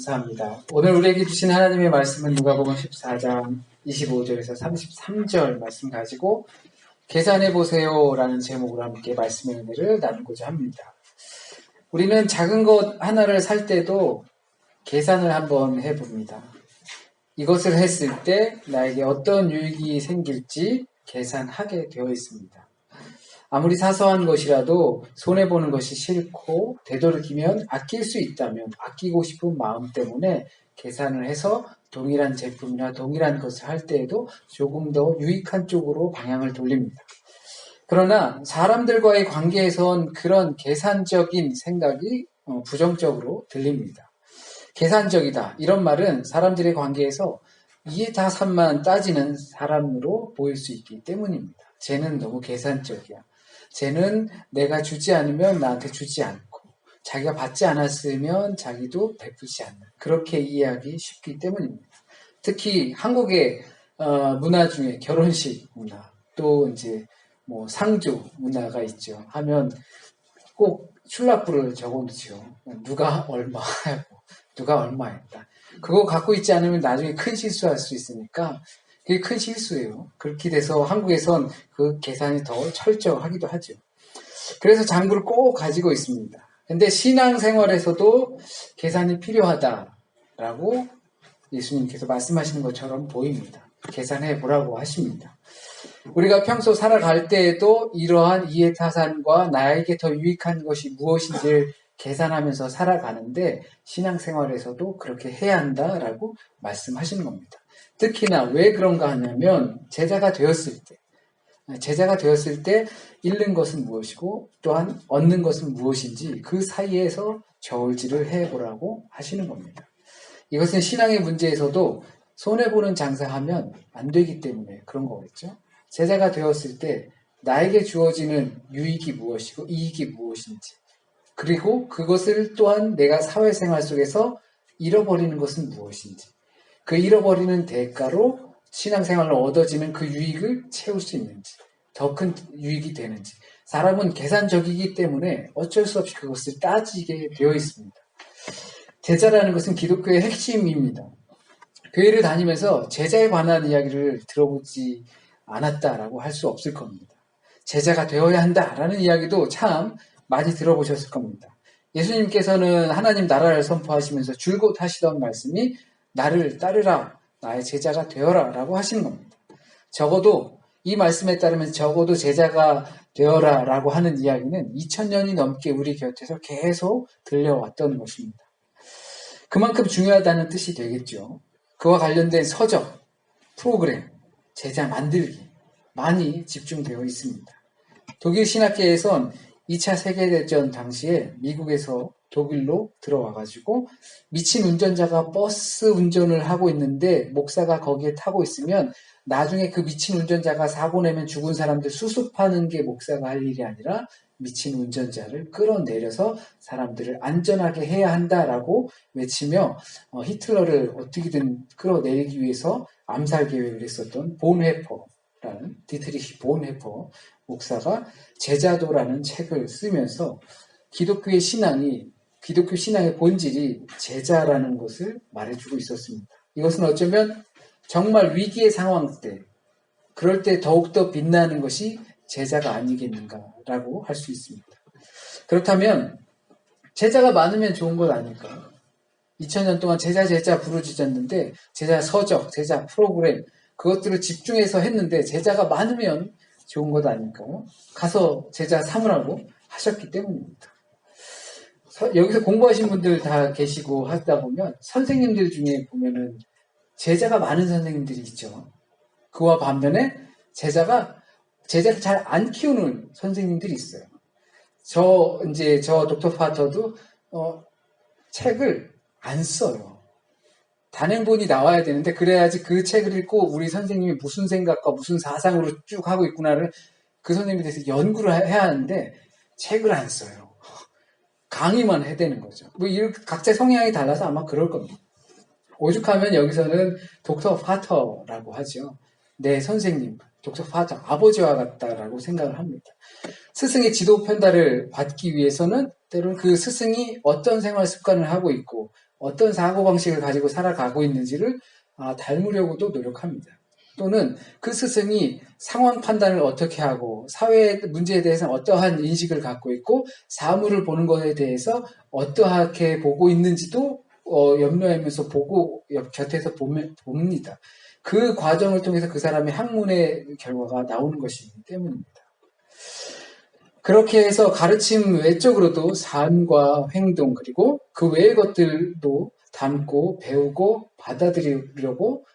감사합니다. 오늘 우리에게 주신 하나님의 말씀은 누가복음 14장 25절에서 33절 말씀 가지고 계산해보세요 라는 제목으로 함께 말씀의 은혜를 나누고자 합니다. 우리는 작은 것 하나를 살 때도 계산을 한번 해봅니다. 이것을 했을 때 나에게 어떤 유익이 생길지 계산하게 되어 있습니다. 아무리 사소한 것이라도 손해보는 것이 싫고 되도록이면 아낄 수 있다면 아끼고 싶은 마음 때문에 계산을 해서 동일한 제품이나 동일한 것을 할 때에도 조금 더 유익한 쪽으로 방향을 돌립니다. 그러나 사람들과의 관계에선 그런 계산적인 생각이 부정적으로 들립니다. 계산적이다. 이런 말은 사람들의 관계에서 이해타산만 따지는 사람으로 보일 수 있기 때문입니다. 쟤는 너무 계산적이야. 쟤는 내가 주지 않으면 나한테 주지 않고 자기가 받지 않았으면 자기도 베푸지 않는 그렇게 이해하기 쉽기 때문입니다. 특히 한국의 문화 중에 결혼식 문화 또 이제 뭐 상주 문화가 있죠. 하면 꼭 출납부를 적어놓죠. 누가 얼마 하고 누가 얼마 했다. 그거 갖고 있지 않으면 나중에 큰 실수할 수 있으니까 그게 큰 실수예요. 그렇게 돼서 한국에선 그 계산이 더 철저하기도 하죠. 그래서 장부를 꼭 가지고 있습니다. 근데 신앙생활에서도 계산이 필요하다라고 예수님께서 말씀하시는 것처럼 보입니다. 계산해 보라고 하십니다. 우리가 평소 살아갈 때에도 이러한 이해타산과 나에게 더 유익한 것이 무엇인지를 계산하면서 살아가는데 신앙생활에서도 그렇게 해야 한다라고 말씀하시는 겁니다. 특히나 왜 그런가 하냐면 제자가 되었을 때 잃는 것은 무엇이고 또한 얻는 것은 무엇인지 그 사이에서 저울질을 해보라고 하시는 겁니다. 이것은 신앙의 문제에서도 손해보는 장사하면 안 되기 때문에 그런 거겠죠. 제자가 되었을 때 나에게 주어지는 유익이 무엇이고 이익이 무엇인지 그리고 그것을 또한 내가 사회생활 속에서 잃어버리는 것은 무엇인지 그 잃어버리는 대가로 신앙생활로 얻어지는 그 유익을 채울 수 있는지 더 큰 유익이 되는지 사람은 계산적이기 때문에 어쩔 수 없이 그것을 따지게 되어 있습니다. 제자라는 것은 기독교의 핵심입니다. 교회를 다니면서 제자에 관한 이야기를 들어보지 않았다라고 할 수 없을 겁니다. 제자가 되어야 한다라는 이야기도 참 많이 들어보셨을 겁니다. 예수님께서는 하나님 나라를 선포하시면서 줄곧 하시던 말씀이 나를 따르라, 나의 제자가 되어라 라고 하시는 겁니다. 적어도 이 말씀에 따르면 적어도 제자가 되어라 라고 하는 이야기는 2000년이 넘게 우리 곁에서 계속 들려왔던 것입니다. 그만큼 중요하다는 뜻이 되겠죠. 그와 관련된 서적, 프로그램, 제자 만들기 많이 집중되어 있습니다. 독일 신학계에선 2차 세계대전 당시에 미국에서 독일로 들어와가지고 미친 운전자가 버스 운전을 하고 있는데 목사가 거기에 타고 있으면 나중에 그 미친 운전자가 사고 내면 죽은 사람들 수습하는 게 목사가 할 일이 아니라 미친 운전자를 끌어내려서 사람들을 안전하게 해야 한다라고 외치며 히틀러를 어떻게든 끌어내리기 위해서 암살 계획을 했었던 본헤퍼라는 디트리히 본헤퍼 목사가 제자도라는 책을 쓰면서 기독교 신앙의 본질이 제자라는 것을 말해주고 있었습니다. 이것은 어쩌면 정말 위기의 상황 때, 그럴 때 더욱더 빛나는 것이 제자가 아니겠는가라고 할 수 있습니다. 그렇다면 제자가 많으면 좋은 것 아닐까요? 2000년 동안 제자 부르짖었는데 제자 서적, 제자 프로그램 그것들을 집중해서 했는데 제자가 많으면 좋은 것 아닐까요? 가서 제자 삼으라고 하셨기 때문입니다. 여기서 공부하신 분들 다 계시고 하다 보면 선생님들 중에 보면은 제자가 많은 선생님들이 있죠. 그와 반면에 제자를 잘 안 키우는 선생님들이 있어요. 저 닥터 파터도 책을 안 써요. 단행본이 나와야 되는데 그래야지 그 책을 읽고 우리 선생님이 무슨 생각과 무슨 사상으로 쭉 하고 있구나를 그 선생님에 대해서 연구를 해야 하는데 책을 안 써요. 강의만 해대는 거죠. 각자 성향이 달라서 아마 그럴 겁니다. 오죽하면 여기서는 닥터 파터라고 하죠. 내 선생님, 닥터 파터, 아버지와 같다라고 생각을 합니다. 스승의 지도 편달을 받기 위해서는 때로는 그 스승이 어떤 생활 습관을 하고 있고 어떤 사고방식을 가지고 살아가고 있는지를 닮으려고도 노력합니다. 또는 그 스승이 상황 판단을 어떻게 하고 사회 문제에 대해서 어떠한 인식을 갖고 있고 사물을 보는 것에 대해서 어떠하게 보고 있는지도 염려하면서 보고 곁에서 봅니다. 그 과정을 통해서 그 사람의 학문의 결과가 나오는 것이기 때문입니다. 그렇게 해서 가르침 외적으로도 삶과 행동 그리고 그 외의 것들도 담고 배우고 받아들이려고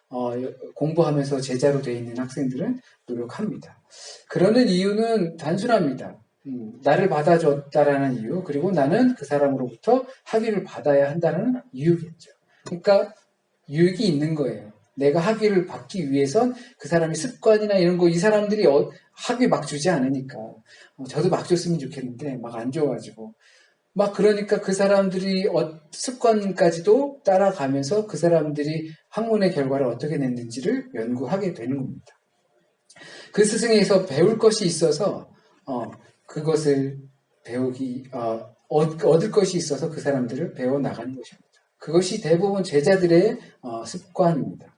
공부하면서 제자로 되어 있는 학생들은 노력합니다. 그러는 이유는 단순합니다. 나를 받아줬다라는 이유, 그리고 나는 그 사람으로부터 학위를 받아야 한다는 이유겠죠. 그러니까 유익이 있는 거예요. 내가 학위를 받기 위해선 그 사람의 습관이나 이런 거 이 사람들이 학위 막 주지 않으니까 저도 막 줬으면 좋겠는데 막 안 줘가지고 막 그러니까 그 사람들이 습관까지도 따라가면서 그 사람들이 학문의 결과를 어떻게 냈는지를 연구하게 되는 겁니다. 그 스승에서 배울 것이 있어서 그것을 얻을 것이 있어서 그 사람들을 배워나가는 것입니다. 그것이 대부분 제자들의 습관입니다.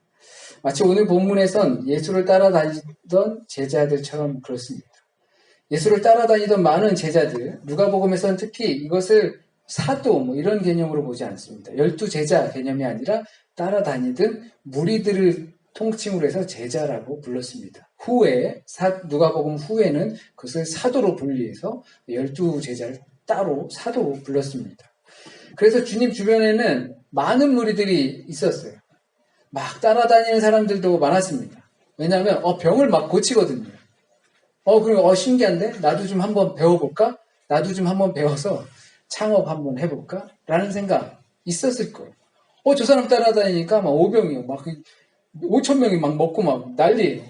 마치 오늘 본문에선 예수를 따라다니던 제자들처럼 그렇습니다. 예수를 따라다니던 많은 제자들, 누가복음에서는 특히 이것을 사도 이런 개념으로 보지 않습니다. 12제자 개념이 아니라 따라다니던 무리들을 통칭으로 해서 제자라고 불렀습니다. 후에 누가복음 후에는 그것을 사도로 분리해서 12제자를 따로 사도로 불렀습니다. 그래서 주님 주변에는 많은 무리들이 있었어요. 막 따라다니는 사람들도 많았습니다. 왜냐하면 병을 막 고치거든요. 그럼 신기한데? 나도 좀 한번 배워볼까? 나도 좀 한번 배워서 창업 한번 해볼까? 라는 생각 있었을 거예요. 저 사람 따라다니니까 막 5병이요. 막 5,000명이 막 먹고 막 난리예요.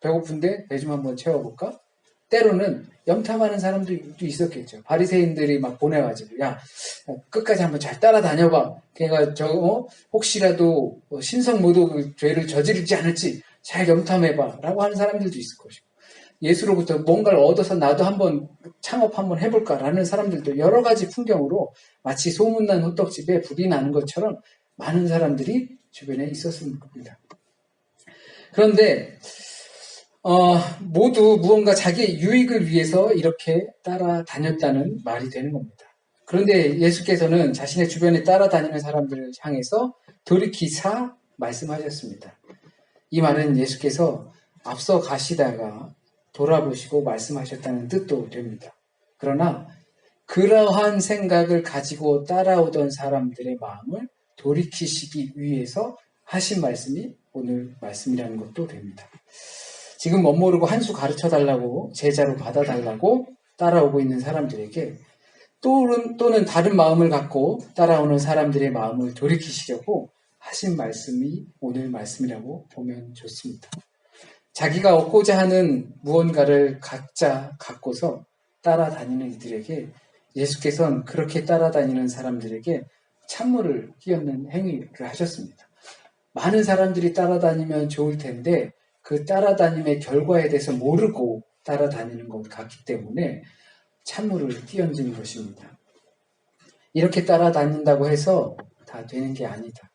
배고픈데 배 좀 한번 채워볼까? 때로는 염탐하는 사람들도 있었겠죠. 바리새인들이 막 보내가지고 야 끝까지 한번 잘 따라다녀봐. 걔가 혹시라도 신성모독 죄를 저지르지 않을지 잘 염탐해봐 라고 하는 사람들도 있을 것이고 예수로부터 뭔가를 얻어서 나도 한번 창업 한번 해볼까라는 사람들도 여러 가지 풍경으로 마치 소문난 호떡집에 불이 나는 것처럼 많은 사람들이 주변에 있었을 겁니다. 그런데 모두 무언가 자기의 유익을 위해서 이렇게 따라다녔다는 말이 되는 겁니다. 그런데 예수께서는 자신의 주변에 따라다니는 사람들을 향해서 돌이키사 말씀하셨습니다. 이 말은 예수께서 앞서 가시다가 돌아보시고 말씀하셨다는 뜻도 됩니다. 그러나 그러한 생각을 가지고 따라오던 사람들의 마음을 돌이키시기 위해서 하신 말씀이 오늘 말씀이라는 것도 됩니다. 지금 멋모르고 한 수 가르쳐달라고 제자로 받아달라고 따라오고 있는 사람들에게 또는 다른 마음을 갖고 따라오는 사람들의 마음을 돌이키시려고 하신 말씀이 오늘 말씀이라고 보면 좋습니다. 자기가 얻고자 하는 무언가를 각자 갖고서 따라다니는 이들에게 예수께서는 그렇게 따라다니는 사람들에게 찬물을 끼얹는 행위를 하셨습니다. 많은 사람들이 따라다니면 좋을 텐데 그 따라다님의 결과에 대해서 모르고 따라다니는 것 같기 때문에 찬물을 끼얹는 것입니다. 이렇게 따라다닌다고 해서 다 되는 게 아니다.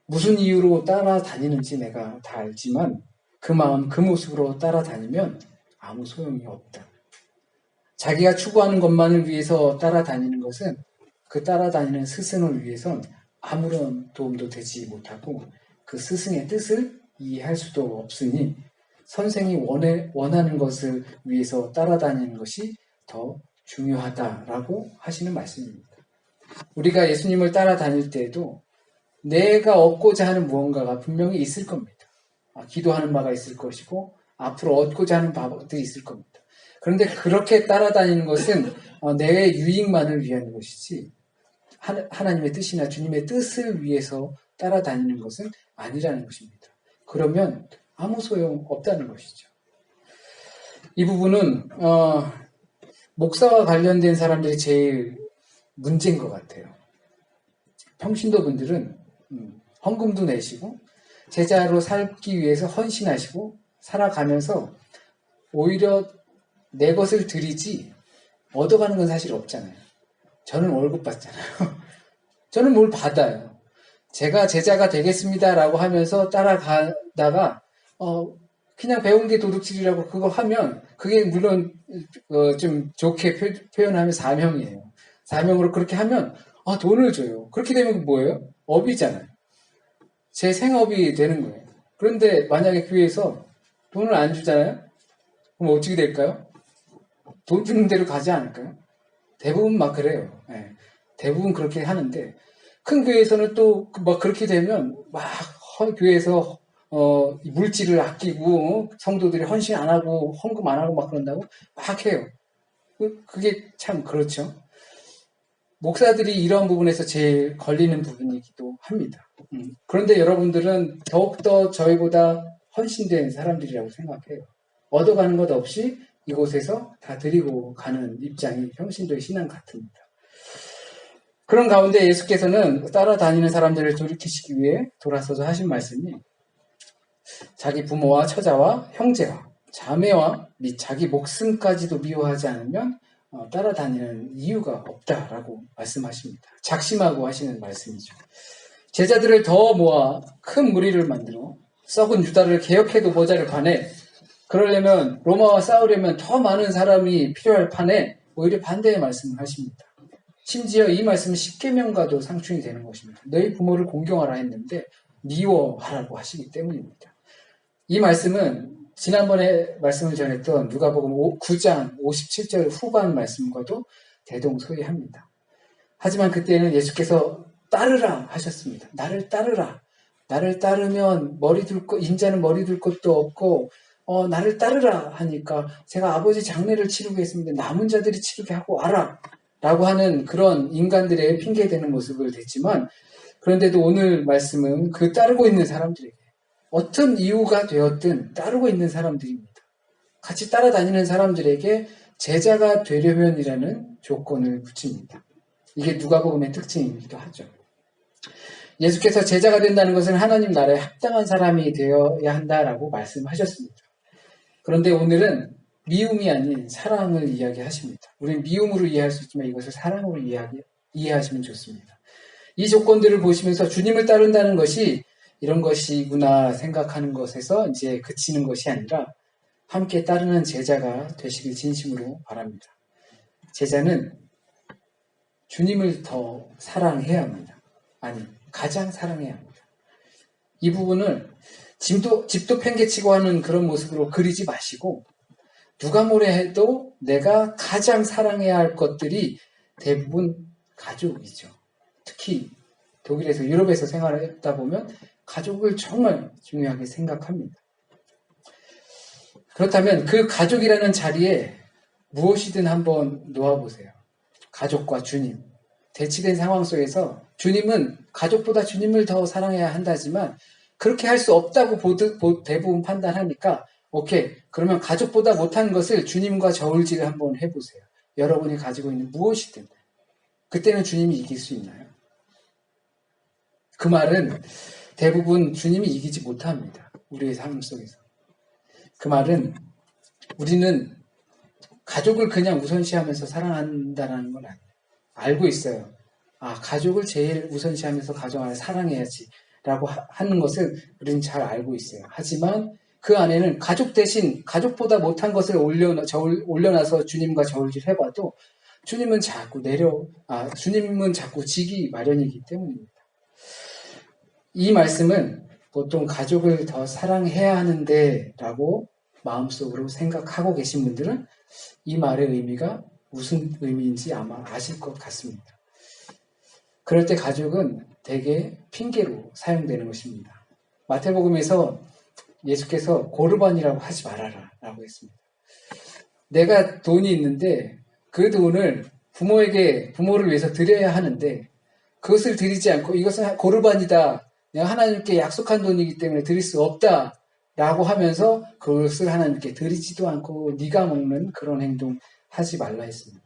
무슨 이유로 따라다니는지 내가 다 알지만 그 마음, 그 모습으로 따라다니면 아무 소용이 없다. 자기가 추구하는 것만을 위해서 따라다니는 것은 그 따라다니는 스승을 위해선 아무런 도움도 되지 못하고 그 스승의 뜻을 이해할 수도 없으니 선생이 원하는 것을 위해서 따라다니는 것이 더 중요하다라고 하시는 말씀입니다. 우리가 예수님을 따라다닐 때에도 내가 얻고자 하는 무언가가 분명히 있을 겁니다. 기도하는 바가 있을 것이고 앞으로 얻고자 하는 바들이 있을 겁니다. 그런데 그렇게 따라다니는 것은 내 유익만을 위한 것이지 하나님의 뜻이나 주님의 뜻을 위해서 따라다니는 것은 아니라는 것입니다. 그러면 아무 소용 없다는 것이죠. 이 부분은 목사와 관련된 사람들이 제일 문제인 것 같아요. 평신도 분들은 헌금도 내시고 제자로 살기 위해서 헌신하시고 살아가면서 오히려 내 것을 드리지 얻어가는 건 사실 없잖아요. 저는 월급 받잖아요. 저는 뭘 받아요. 제가 제자가 되겠습니다라고 하면서 따라가다가 그냥 배운 게 도둑질이라고 그거 하면 그게 물론 좀 좋게 표현하면 사명이에요. 사명으로 그렇게 하면 돈을 줘요. 그렇게 되면 뭐예요? 업이잖아요. 제 생업이 되는 거예요. 그런데 만약에 교회에서 돈을 안 주잖아요? 그럼 어떻게 될까요? 돈 주는 대로 가지 않을까요? 대부분 막 그래요. 네. 대부분 그렇게 하는데 큰 교회에서는 또 막 그렇게 되면 막 교회에서 물질을 아끼고 성도들이 헌신 안 하고 헌금 안 하고 막 그런다고 막 해요. 그게 참 그렇죠. 목사들이 이런 부분에서 제일 걸리는 부분이기도 합니다. 그런데 여러분들은 더욱더 저희보다 헌신된 사람들이라고 생각해요. 얻어가는 것 없이 이곳에서 다 드리고 가는 입장이 평신도의 신앙 같습니다. 그런 가운데 예수께서는 따라다니는 사람들을 돌이키시기 위해 돌아서서 하신 말씀이 자기 부모와 처자와 형제와 자매와 및 자기 목숨까지도 미워하지 않으면 따라다니는 이유가 없다라고 말씀하십니다. 작심하고 하시는 말씀이죠. 제자들을 더 모아 큰 무리를 만들어 썩은 유다를 개혁해도 모자를 판에 그러려면 로마와 싸우려면 더 많은 사람이 필요할 판에 오히려 반대의 말씀을 하십니다. 심지어 이 말씀은 십계명과도 상충이 되는 것입니다. 너희 부모를 공경하라 했는데 미워하라고 하시기 때문입니다. 이 말씀은 지난번에 말씀을 전했던 누가복음 9장 57절 후반 말씀과도 대동소이합니다. 하지만 그때는 예수께서 따르라 하셨습니다. 나를 따르라. 나를 따르면 인자는 머리 둘 것도 없고 나를 따르라 하니까 제가 아버지 장례를 치르겠습니다. 남은 자들이 치르게 하고 와라. 라고 하는 그런 인간들의 핑계대는 모습을 냈지만 그런데도 오늘 말씀은 그 따르고 있는 사람들에게 어떤 이유가 되었든 따르고 있는 사람들입니다. 같이 따라다니는 사람들에게 제자가 되려면이라는 조건을 붙입니다. 이게 누가복음의 특징이기도 하죠. 예수께서 제자가 된다는 것은 하나님 나라에 합당한 사람이 되어야 한다라고 말씀하셨습니다. 그런데 오늘은 미움이 아닌 사랑을 이야기하십니다. 우리는 미움으로 이해할 수 있지만 이것을 사랑으로 이해하시면 좋습니다. 이 조건들을 보시면서 주님을 따른다는 것이 이런 것이구나 생각하는 것에서 이제 그치는 것이 아니라 함께 따르는 제자가 되시길 진심으로 바랍니다. 제자는 주님을 더 사랑해야 합니다. 아니, 가장 사랑해야 합니다. 이 부분을 집도 팽개치고 하는 그런 모습으로 그리지 마시고 누가 뭐래 해도 내가 가장 사랑해야 할 것들이 대부분 가족이죠. 특히 독일에서 유럽에서 생활했다 보면 가족을 정말 중요하게 생각합니다. 그렇다면 그 가족이라는 자리에 무엇이든 한번 놓아보세요. 가족과 주님. 대치된 상황 속에서 주님은 가족보다 주님을 더 사랑해야 한다지만 그렇게 할 수 없다고 대부분 판단하니까 오케이. 그러면 가족보다 못한 것을 주님과 저울질을 한번 해보세요. 여러분이 가지고 있는 무엇이든. 그때는 주님이 이길 수 있나요? 그 말은 대부분 주님이 이기지 못합니다. 우리의 삶 속에서. 그 말은 우리는 가족을 그냥 우선시하면서 사랑한다는 건 아니에요. 알고 있어요. 가족을 제일 우선시하면서 가정을 사랑해야지 라고 하는 것을 우리는 잘 알고 있어요. 하지만 그 안에는 가족 대신 가족보다 못한 것을 올려놔서 주님과 저울질 해봐도 주님은 자꾸 지기 마련이기 때문입니다. 이 말씀은 보통 가족을 더 사랑해야 하는데 라고 마음속으로 생각하고 계신 분들은 이 말의 의미가 무슨 의미인지 아마 아실 것 같습니다. 그럴 때 가족은 대개 핑계로 사용되는 것입니다. 마태복음에서 예수께서 고르반이라고 하지 말아라 라고 했습니다. 내가 돈이 있는데 그 돈을 부모를 위해서 드려야 하는데 그것을 드리지 않고 이것은 고르반이다. 내가 하나님께 약속한 돈이기 때문에 드릴 수 없다. 라고 하면서 그것을 하나님께 드리지도 않고 네가 먹는 그런 행동 하지 말라 했습니다.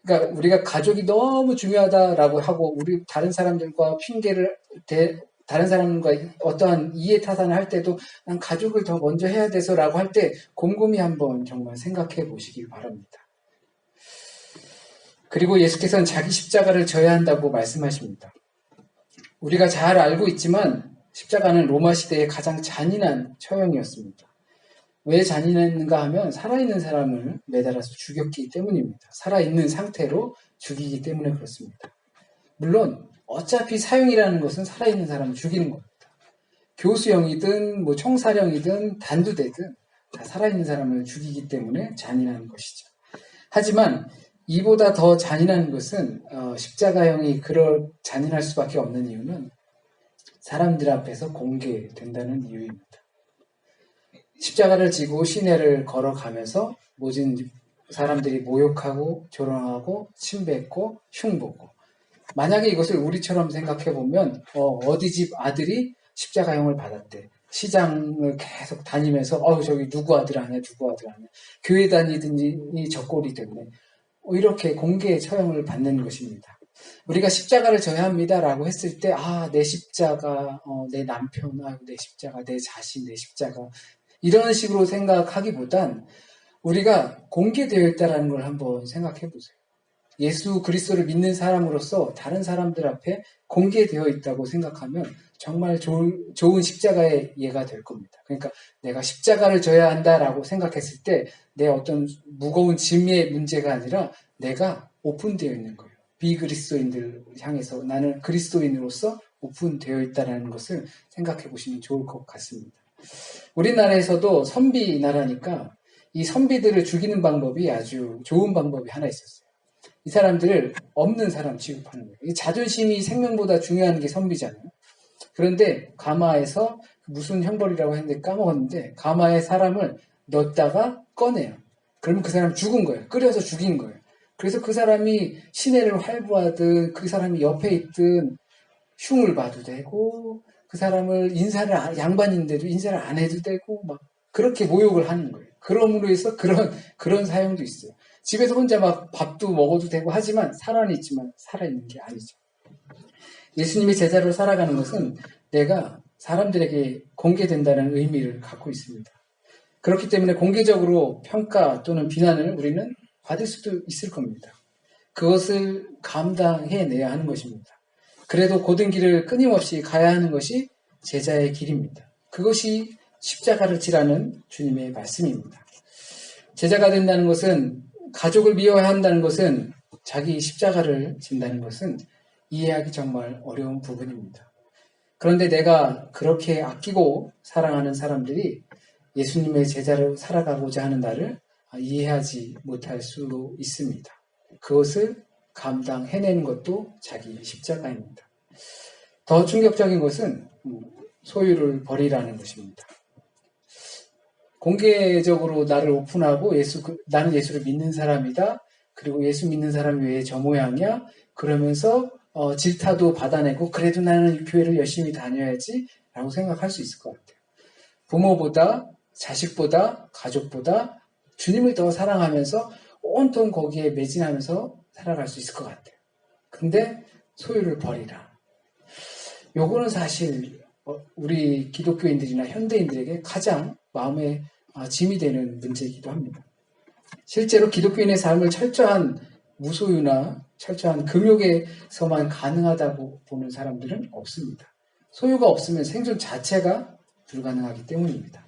그러니까 우리가 가족이 너무 중요하다라고 하고 우리 다른 사람들과 다른 사람과 어떠한 이해 타산을 할 때도 난 가족을 더 먼저 해야 돼서라고 할 때 곰곰이 한번 정말 생각해 보시길 바랍니다. 그리고 예수께서는 자기 십자가를 져야 한다고 말씀하십니다. 우리가 잘 알고 있지만 십자가는 로마 시대의 가장 잔인한 처형이었습니다. 왜 잔인했는가 하면 살아있는 사람을 매달아서 죽였기 때문입니다. 살아있는 상태로 죽이기 때문에 그렇습니다. 물론 어차피 사형이라는 것은 살아있는 사람을 죽이는 겁니다. 교수형이든 총사령이든 단두대든 다 살아있는 사람을 죽이기 때문에 잔인한 것이죠. 하지만 이보다 더 잔인한 것은 십자가형이 잔인할 수밖에 없는 이유는 사람들 앞에서 공개된다는 이유입니다. 십자가를 지고 시내를 걸어가면서 모든 사람들이 모욕하고 조롱하고 침뱉고 흉보고, 만약에 이것을 우리처럼 생각해보면 어디 집 아들이 십자가형을 받았대. 시장을 계속 다니면서 저기 누구 아들 아니야 누구 아들 아니야, 교회 다니더니 저 꼴이 됐네, 이렇게 공개 처형을 받는 것입니다. 우리가 십자가를 져야 합니다라고 했을 때 내 십자가, 내 남편, 내 십자가, 내 자신, 내 십자가, 이런 식으로 생각하기보단 우리가 공개되어 있다는 걸 한번 생각해 보세요. 예수 그리스도를 믿는 사람으로서 다른 사람들 앞에 공개되어 있다고 생각하면 정말 좋은 십자가의 예가 될 겁니다. 그러니까 내가 십자가를 져야 한다라고 생각했을 때 내 어떤 무거운 짐의 문제가 아니라 내가 오픈되어 있는 거예요. 비그리스도인들 향해서 나는 그리스도인으로서 오픈되어 있다는 것을 생각해 보시면 좋을 것 같습니다. 우리나라에서도 선비 나라니까 이 선비들을 죽이는 방법이 아주 좋은 방법이 하나 있었어요. 이 사람들을 없는 사람 취급하는 거예요. 이 자존심이 생명보다 중요한 게 선비잖아요. 그런데 가마에서 무슨 형벌이라고 했는데 까먹었는데 가마에 사람을 넣었다가 꺼내요. 그러면 그 사람 죽은 거예요. 끓여서 죽인 거예요. 그래서 그 사람이 시내를 활보하든 그 사람이 옆에 있든 흉을 봐도 되고, 그 사람을 양반인데도 인사를 안 해도 되고, 막 그렇게 모욕을 하는 거예요. 그럼으로 해서 그런 사용도 있어요. 집에서 혼자 막 밥도 먹어도 되고 하지만 살아는 있지만 살아있는 게 아니죠. 예수님의 제자로 살아가는 것은 내가 사람들에게 공개된다는 의미를 갖고 있습니다. 그렇기 때문에 공개적으로 평가 또는 비난을 우리는 받을 수도 있을 겁니다. 그것을 감당해내야 하는 것입니다. 그래도 고든 길을 끊임없이 가야 하는 것이 제자의 길입니다. 그것이 십자가를 지라는 주님의 말씀입니다. 제자가 된다는 것은, 가족을 미워야 한다는 것은, 자기 십자가를 진다는 것은 이해하기 정말 어려운 부분입니다. 그런데 내가 그렇게 아끼고 사랑하는 사람들이 예수님의 제자로 살아가고자 하는 나를 이해하지 못할 수도 있습니다. 그것을 감당해내는 것도 자기 십자가입니다. 더 충격적인 것은 소유를 버리라는 것입니다. 공개적으로 나를 오픈하고 나는 예수를 믿는 사람이다. 그리고 예수 믿는 사람이 왜 저 모양이야? 그러면서 질타도 받아내고 그래도 나는 교회를 열심히 다녀야지 라고 생각할 수 있을 것 같아요. 부모보다 자식보다 가족보다 주님을 더 사랑하면서 온통 거기에 매진하면서 살아갈 수 있을 것 같아요. 근데 소유를 버리라. 요거는 사실 우리 기독교인들이나 현대인들에게 가장 마음에 짐이 되는 문제이기도 합니다. 실제로 기독교인의 삶을 철저한 무소유나 철저한 금욕에서만 가능하다고 보는 사람들은 없습니다. 소유가 없으면 생존 자체가 불가능하기 때문입니다.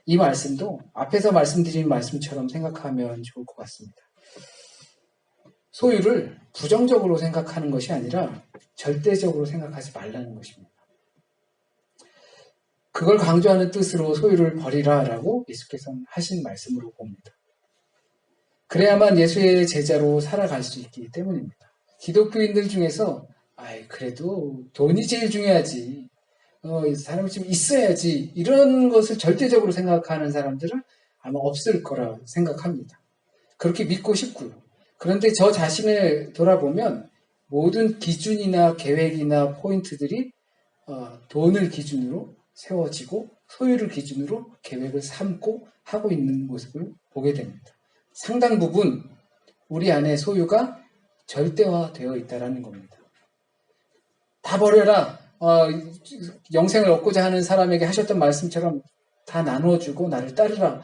이 말씀도 앞에서 말씀드린 말씀처럼 생각하면 좋을 것 같습니다. 소유를 부정적으로 생각하는 것이 아니라 절대적으로 생각하지 말라는 것입니다. 그걸 강조하는 뜻으로 소유를 버리라라고 예수께서는 하신 말씀으로 봅니다. 그래야만 예수의 제자로 살아갈 수 있기 때문입니다. 기독교인들 중에서 그래도 돈이 제일 중요하지, 사람이 좀 있어야지, 이런 것을 절대적으로 생각하는 사람들은 아마 없을 거라 생각합니다. 그렇게 믿고 싶고요. 그런데 저 자신을 돌아보면 모든 기준이나 계획이나 포인트들이 돈을 기준으로 세워지고 소유를 기준으로 계획을 삼고 하고 있는 모습을 보게 됩니다. 상당 부분 우리 안에 소유가 절대화되어 있다는 겁니다. 다 버려라. 영생을 얻고자 하는 사람에게 하셨던 말씀처럼 다 나눠주고 나를 따르라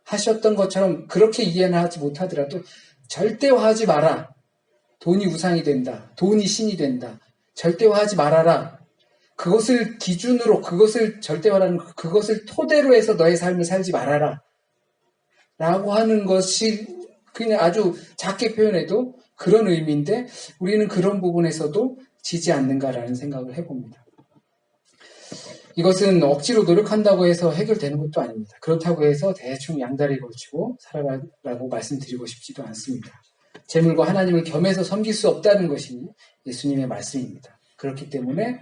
하셨던 것처럼 그렇게 이해는 하지 못하더라도 절대화하지 마라. 돈이 우상이 된다. 돈이 신이 된다. 절대화하지 말아라. 그것을 기준으로, 그것을 절대화라는 그것을 토대로 해서 너의 삶을 살지 말아라 라고 하는 것이 그냥 아주 작게 표현해도 그런 의미인데 우리는 그런 부분에서도 지지 않는가라는 생각을 해봅니다. 이것은 억지로 노력한다고 해서 해결되는 것도 아닙니다. 그렇다고 해서 대충 양다리 걸치고 살아라고 말씀드리고 싶지도 않습니다. 재물과 하나님을 겸해서 섬길 수 없다는 것이 예수님의 말씀입니다. 그렇기 때문에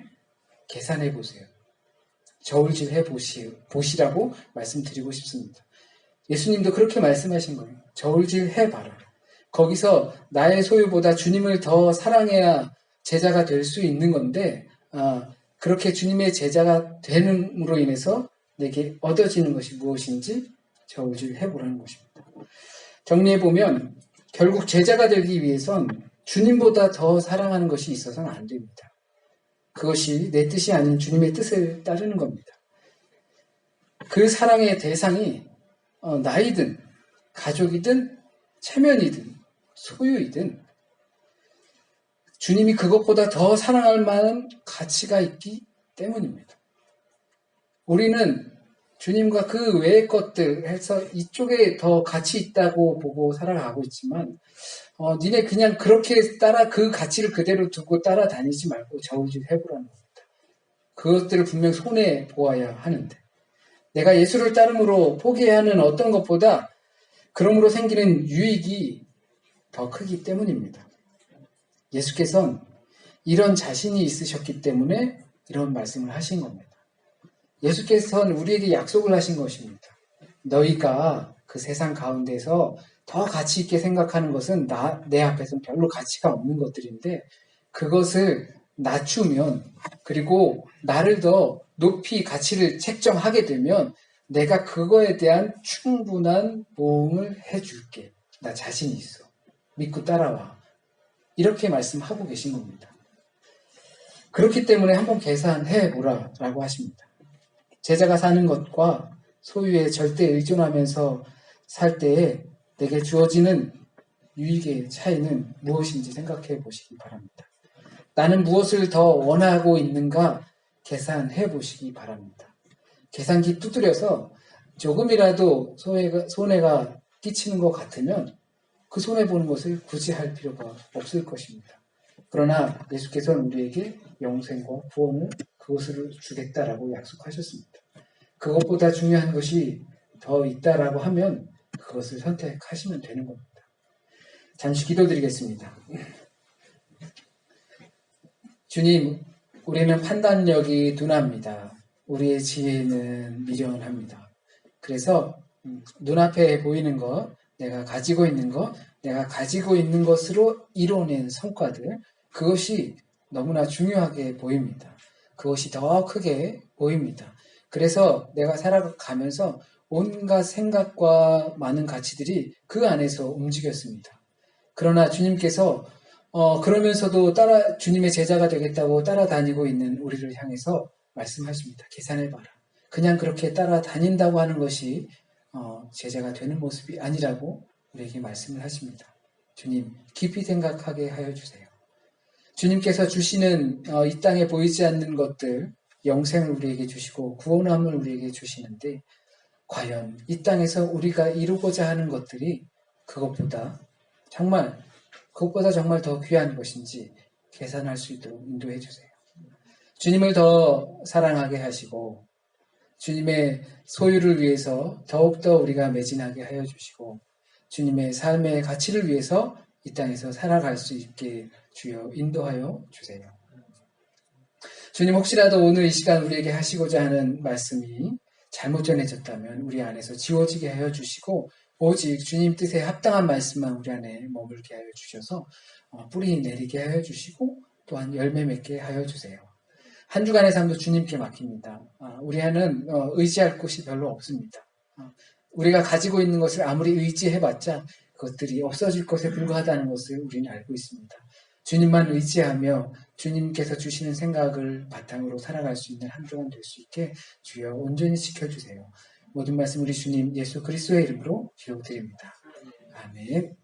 계산해 보세요. 저울질해 보시라고 말씀드리고 싶습니다. 예수님도 그렇게 말씀하신 거예요. 저울질 해봐라. 거기서 나의 소유보다 주님을 더 사랑해야 제자가 될 수 있는 건데 그렇게 주님의 제자가 되는으로 인해서 내게 얻어지는 것이 무엇인지 저울질 해보라는 것입니다. 정리해보면 결국 제자가 되기 위해선 주님보다 더 사랑하는 것이 있어서는 안 됩니다. 그것이 내 뜻이 아닌 주님의 뜻을 따르는 겁니다. 그 사랑의 대상이 나이든 가족이든 체면이든 소유이든 주님이 그것보다 더 사랑할 만한 가치가 있기 때문입니다. 우리는 주님과 그 외의 것들 해서 이쪽에 더 가치 있다고 보고 살아가고 있지만 니네 그냥 그렇게 그 가치를 그대로 두고 따라다니지 말고 저울질 해보라는 겁니다. 그것들을 분명 손해 보아야 하는데 내가 예수를 따름으로 포기해야 하는 어떤 것보다 그러므로 생기는 유익이 더 크기 때문입니다. 예수께서는 이런 자신이 있으셨기 때문에 이런 말씀을 하신 겁니다. 예수께서는 우리에게 약속을 하신 것입니다. 너희가 그 세상 가운데서 더 가치 있게 생각하는 것은 내 앞에서는 별로 가치가 없는 것들인데 그것을 낮추면 그리고 나를 더 높이 가치를 책정하게 되면 내가 그거에 대한 충분한 보응을 해줄게. 나 자신 있어. 믿고 따라와. 이렇게 말씀하고 계신 겁니다. 그렇기 때문에 한번 계산해 보라라고 하십니다. 제자가 사는 것과 소유에 절대 의존하면서 살 때에 내게 주어지는 유익의 차이는 무엇인지 생각해 보시기 바랍니다. 나는 무엇을 더 원하고 있는가 계산해 보시기 바랍니다. 계산기 두드려서 조금이라도 손해가 끼치는 것 같으면 그 손해보는 것을 굳이 할 필요가 없을 것입니다. 그러나 예수께서는 우리에게 영생과 구원을 그것을 주겠다라고 약속하셨습니다. 그것보다 중요한 것이 더 있다라고 하면 그것을 선택하시면 되는 겁니다. 잠시 기도드리겠습니다. 주님, 우리는 판단력이 둔합니다. 우리의 지혜는 미련합니다. 그래서 눈앞에 보이는 것, 내가 가지고 있는 것으로 이뤄낸 성과들, 그것이 너무나 중요하게 보입니다. 그것이 더 크게 보입니다. 그래서 내가 살아가면서 온갖 생각과 많은 가치들이 그 안에서 움직였습니다. 그러나 주님께서 그러면서도 주님의 제자가 되겠다고 따라다니고 있는 우리를 향해서 말씀하십니다. 계산해봐라. 그냥 그렇게 따라다닌다고 하는 것이 제자가 되는 모습이 아니라고 우리에게 말씀을 하십니다. 주님, 깊이 생각하게 하여 주세요. 주님께서 주시는 이 땅에 보이지 않는 것들, 영생을 우리에게 주시고 구원함을 우리에게 주시는데 과연 이 땅에서 우리가 이루고자 하는 것들이 그것보다 정말 더 귀한 것인지 계산할 수 있도록 인도해 주세요. 주님을 더 사랑하게 하시고 주님의 소유를 위해서 더욱더 우리가 매진하게 하여 주시고 주님의 삶의 가치를 위해서 이 땅에서 살아갈 수 있게 주여 인도하여 주세요. 주님, 혹시라도 오늘 이 시간 우리에게 하시고자 하는 말씀이 잘못 전해졌다면 우리 안에서 지워지게 하여 주시고 오직 주님 뜻에 합당한 말씀만 우리 안에 머물게 하여 주셔서 뿌리 내리게 하여 주시고 또한 열매 맺게 하여 주세요. 한 주간의 삶도 주님께 맡깁니다. 우리 안은 의지할 곳이 별로 없습니다. 우리가 가지고 있는 것을 아무리 의지해봤자 그것들이 없어질 것에 불과하다는 것을 우리는 알고 있습니다. 주님만 의지하며 주님께서 주시는 생각을 바탕으로 살아갈 수 있는 한 주간 될 수 있게 주여 온전히 지켜주세요. 모든 말씀 우리 주님 예수 그리스도의 이름으로 기도드립니다. 아멘.